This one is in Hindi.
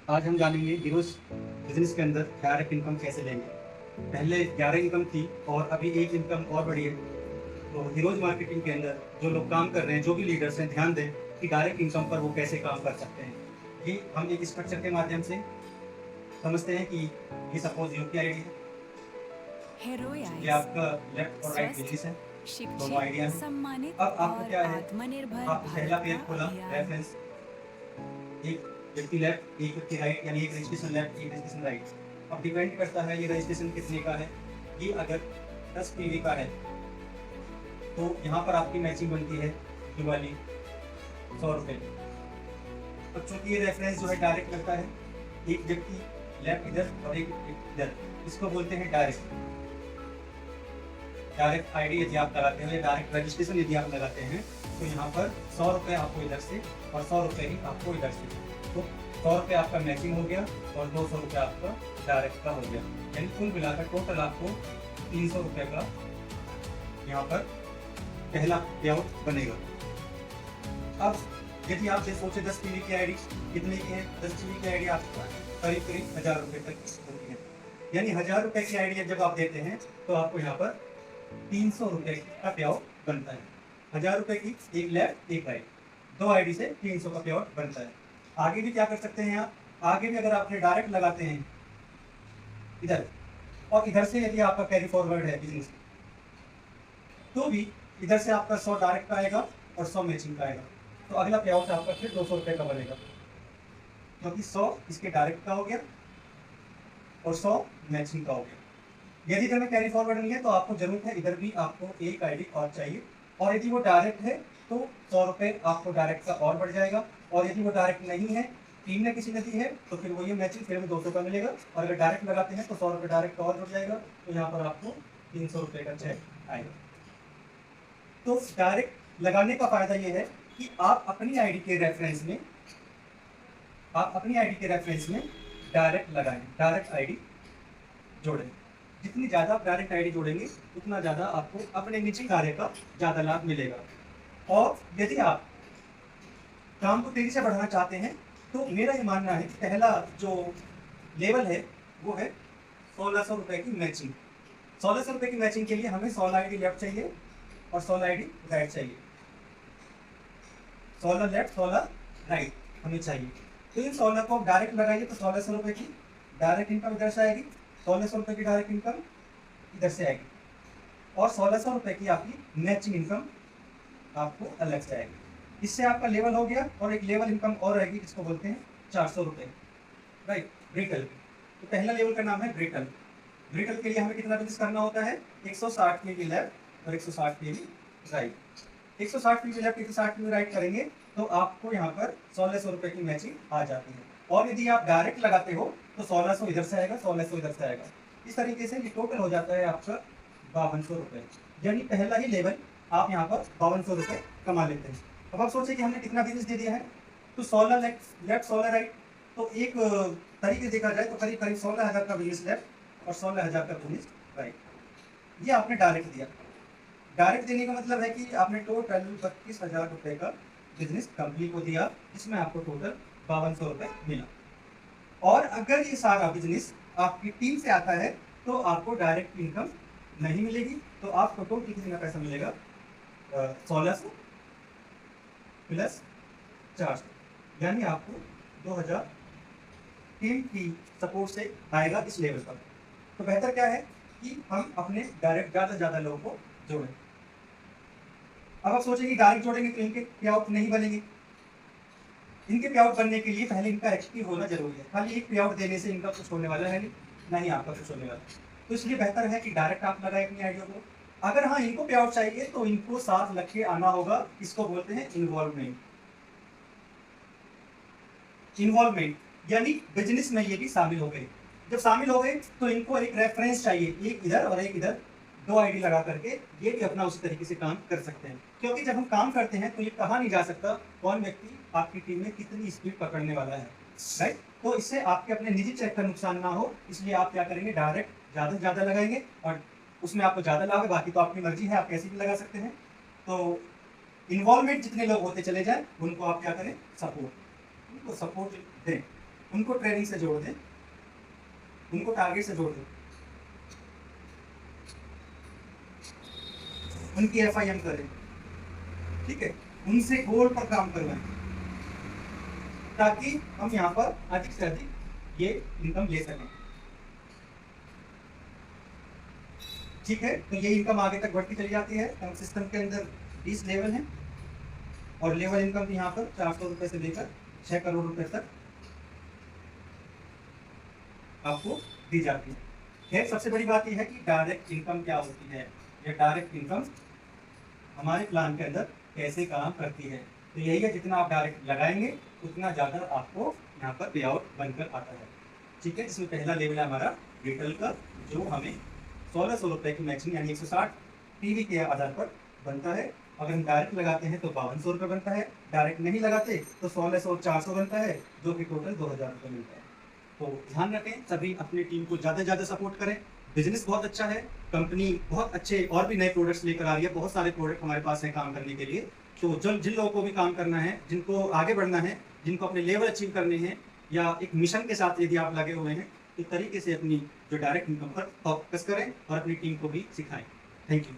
आज हम जानेंगे हीरोज बिजनेस के अंदर डायरेक्ट इनकम कैसे लेंगे। पहले 11 इनकम थी और अभी एक इनकम और बढ़ी है। तो हीरोज मार्केटिंग के अंदर जो लोग काम कर रहे हैं, जो भी लीडर्स हैं, ध्यान दें कि डायरेक्ट इनकम पर वो कैसे काम कर सकते हैं। ये हम एक स्ट्रक्चर के माध्यम से समझते हैं कि ये सपोज यूपीआई आईडी है, ये हेरोयाइज आपका लेफ्ट और राइट स्वस्थ, बिजनेस है, दोनों शिक्षित, आइडिया है। सम्मानित अब आपको और क्या है, आत्मनिर्भर आपने पहला भारत का पेज खोला अभियान। रेफरेंस, एक व्यक्ति लेफ्ट, एक व्यक्ति राइट, यानी एक रजिस्ट्रेशन लेफ्ट, एक रजिस्ट्रेशन राइट। अब डिपेंड करता है ये रजिस्ट्रेशन कितने का है। ये अगर 10 पीवी का है तो यहाँ पर आपकी मैचिंग बनती है ब्लू वाली 100 रुपये। अब चूंकि ये रेफरेंस जो है डायरेक्ट लगता है, एक व्यक्ति लेफ्ट इधर और एक इधर, इसको बोलते हैं डायरेक्ट। डायरेक्ट आईडी यदि आप लगाते हैं या डायरेक्ट रजिस्ट्रेशन यदि आप लगाते हैं तो यहाँ पर 100 रुपये आपको इधर से और 100 रुपये ही आपको इधर से। तो 100 रुपये आपका मैचिंग हो गया और 200 रुपये आपका डायरेक्ट का हो गया, यानी कुल मिलाकर टोटल आपको 300 रुपये का यहाँ पर पहला पे आउट बनेगा। अब यदि आप सोचे 10 पीवी की आईडी कितने की है, 10 पीवी की आईडी आपको करीब करीब 1000 रुपये तक की होती है। यानी 1000 रुपये की आईडी जब आप देते हैं तो आपको यहाँ पर 300 रुपये का पे आउट बनता है। 1000 रुपये की एक लेफ्ट एक राइट, दो आईडी से 300 का पे आउट बनता है। आगे भी क्या कर सकते हैं आप, आगे भी अगर आपने डायरेक्ट लगाते हैं इधर और इधर से यदि आपका कैरी फॉरवर्ड है बिजनेस, तो भी इधर से आपका 100 डायरेक्ट का आएगा और 100 मैचिंग का आएगा। तो अगला पे आउट आपका फिर 200 रुपये का बनेगा, क्योंकि 100 इसके डायरेक्ट का हो गया और 100 मैचिंग का हो गया। यदि इधर में कैरी फॉरवर्ड नहीं है तो आपको जरूरत है इधर भी आपको एक आईडी और चाहिए, और यदि वो डायरेक्ट है तो 100 रुपये आपको डायरेक्ट का और बढ़ जाएगा। और यदि वो डायरेक्ट नहीं है, टीम ने किसी ने दी है, तो फिर वो ये मैचिंग फिर में 200 का मिलेगा। और अगर डायरेक्ट लगाते हैं तो 100 रुपये डायरेक्ट और जुड़ जाएगा, तो यहाँ पर आपको 300 रुपये का चेक आएगा। तो डायरेक्ट लगाने का फायदा ये है कि आप अपनी आईडी के रेफरेंस में डायरेक्ट लगाएं, डायरेक्ट आईडी जोड़ें। जितनी ज़्यादा आप डायरेक्ट आईडी जोड़ेंगे उतना ज़्यादा आपको अपने निजी कार्य का ज़्यादा लाभ मिलेगा। और यदि आप काम को तेजी से बढ़ाना चाहते हैं तो मेरा ये मानना है कि पहला जो लेवल है वो है 1600 रुपये की मैचिंग। 1600 रुपये की मैचिंग के लिए हमें 16 आईडी लेफ्ट चाहिए और 16 आईडी राइट चाहिए। 16 लेफ्ट 16 राइट हमें चाहिए। तो इन 16 को आप डायरेक्ट लगाइए तो 1600 रुपये की डायरेक्ट इनकम इधर से आएगी, 1600 रुपये की डायरेक्ट इनकम इधर से आएगी, और 1600 रुपये की आपकी मैचिंग इनकम आपको अलग से आएगी। इससे आपका लेवल हो गया, और एक लेवल इनकम और रहेगी जिसको बोलते हैं 400 रुपये, राइट, ब्रिटल। तो पहला लेवल का नाम है ब्रिटल। ब्रिटल के लिए हमें कितना बिजनेस करना होता है, 160 के लिए लेफ्ट और 160 के लिए राइट। 160 के लिए लेफ्ट 160 के लिए राइट करेंगे तो आपको यहाँ पर 1600 रुपये की मैचिंग आ जाती है। और यदि आप डायरेक्ट लगाते हो तो 1600 इधर से आएगा, 1600 इधर से आएगा। इस तरीके से ये टोटल हो जाता है आपका 5200 रुपये। यानी पहला ही लेवल आप यहाँ पर 5200 रुपये कमा लेते हैं। अब आप सोचिए कि हमने कितना बिजनेस दे दिया है, तो 16 लेफ्ट 16 राइट, तो एक तरीके से देखा जाए तो करीब करीब 16,000 का बिजनेस लेफ्ट और 16,000 का बिजनेस राइट। ये आपने डायरेक्ट दिया। डायरेक्ट देने का मतलब है कि आपने टोटल 32,000 रुपये का बिजनेस कंपनी को दिया, जिसमें आपको टोटल 5200 रुपये मिला। और अगर ये सारा बिजनेस आपकी टीम से आता है तो आपको डायरेक्ट इनकम नहीं मिलेगी, तो आपको टोटल कितने का पैसा मिलेगा, 1600 प्लस 400, यानी आपको 2000 टीम की सपोर्ट से आएगा इस लेवल पर। तो बेहतर क्या है कि हम अपने डायरेक्ट ज़्यादा से ज़्यादा लोगों को जोड़ें। अब आप सोचेंगे डायरेक्ट जोड़ेंगे तो इनके पे आउट नहीं बनेंगे। इनके पे आउट बनने के लिए पहले इनका एक्टिव होना जरूरी है। खाली एक पे आउट देने से इनका कुछ होने वाला है नहीं आपका कुछ होने वाला। तो इसलिए बेहतर है कि डायरेक्ट आप लगाए अपनी आइडिया को। अगर हाँ इनको पे आउट चाहिए तो इनको साथ लग के आना होगा, इसको बोलते हैं इन्वॉल्वमेंट। इन्वॉल्वमेंट यानी बिजनेस में ये भी शामिल हो गए। जब शामिल हो गए तो इनको एक रेफरेंस चाहिए, एक इधर और एक इधर, दो आईडी लगा करके ये भी अपना उसी तरीके से काम कर सकते हैं। क्योंकि जब हम काम करते हैं तो ये कहा नहीं जा सकता कौन व्यक्ति आपकी टीम में कितनी स्पीड पकड़ने वाला है, राइट। तो इससे आपके अपने निजी चेक का नुकसान ना हो, इसलिए आप क्या करेंगे, डायरेक्ट ज़्यादा से ज़्यादा लगाएंगे और उसमें आपको ज़्यादा लाभ है। बाकी तो आपकी मर्जी है, आप कैसे भी लगा सकते हैं। तो इन्वॉल्वमेंट जितने लोग होते चले जाए उनको आप क्या करें, उनको सपोर्ट दें। उनको ट्रेनिंग से जोड़ दें, उनको टारगेट से जोड़ दें, उनकी FIM करें, ठीक है, उनसे गोल पर काम करवाएं, ताकि हम यहाँ पर अधिक से अधिक ये इनकम ले सकें। ठीक है, तो ये इनकम आगे तक बढ़ती चली जाती है। हम सिस्टम के अंदर 20 लेवल हैं और लेवल इनकम यहाँ पर 400 रुपए से लेकर 6 करोड़ रुपए तक आपको दी जाती है। खैर, सबसे बड़ी बात यह है कि डायरेक्ट इनकम क्या होती है, या डायरेक्ट इनकम हमारे प्लान के अंदर कैसे काम करती है। तो यही है, जितना आप डायरेक्ट लगाएंगे उतना ज़्यादा आपको यहाँ पर पे आउट बनकर आता है। ठीक है, इसमें पहला लेवल है हमारा रिटेल का, जो हमें 1600 रुपये की मैक्सिमम यानी 160 PV के आधार पर बनता है। अगर हम डायरेक्ट लगाते हैं तो 5200 रुपये बनता है, डायरेक्ट नहीं लगाते तो 1600 और 400 बनता है, जो कि टोटल 2000 रुपये मिलता है। तो ध्यान रखें, सभी अपनी टीम को ज़्यादा से ज़्यादा सपोर्ट करें। बिजनेस बहुत अच्छा है, कंपनी बहुत अच्छे और भी नए प्रोडक्ट्स लेकर आ रही है, बहुत सारे प्रोडक्ट हमारे पास हैं काम करने के लिए। तो जिन लोगों को भी काम करना है, जिनको आगे बढ़ना है, जिनको अपने लेवल अचीव करने हैं, या एक मिशन के साथ यदि आप लगे हुए हैं, तो तरीके से अपनी जो डायरेक्ट इनकम पर फोकस करें और अपनी टीम को भी सिखाएं। Thank you.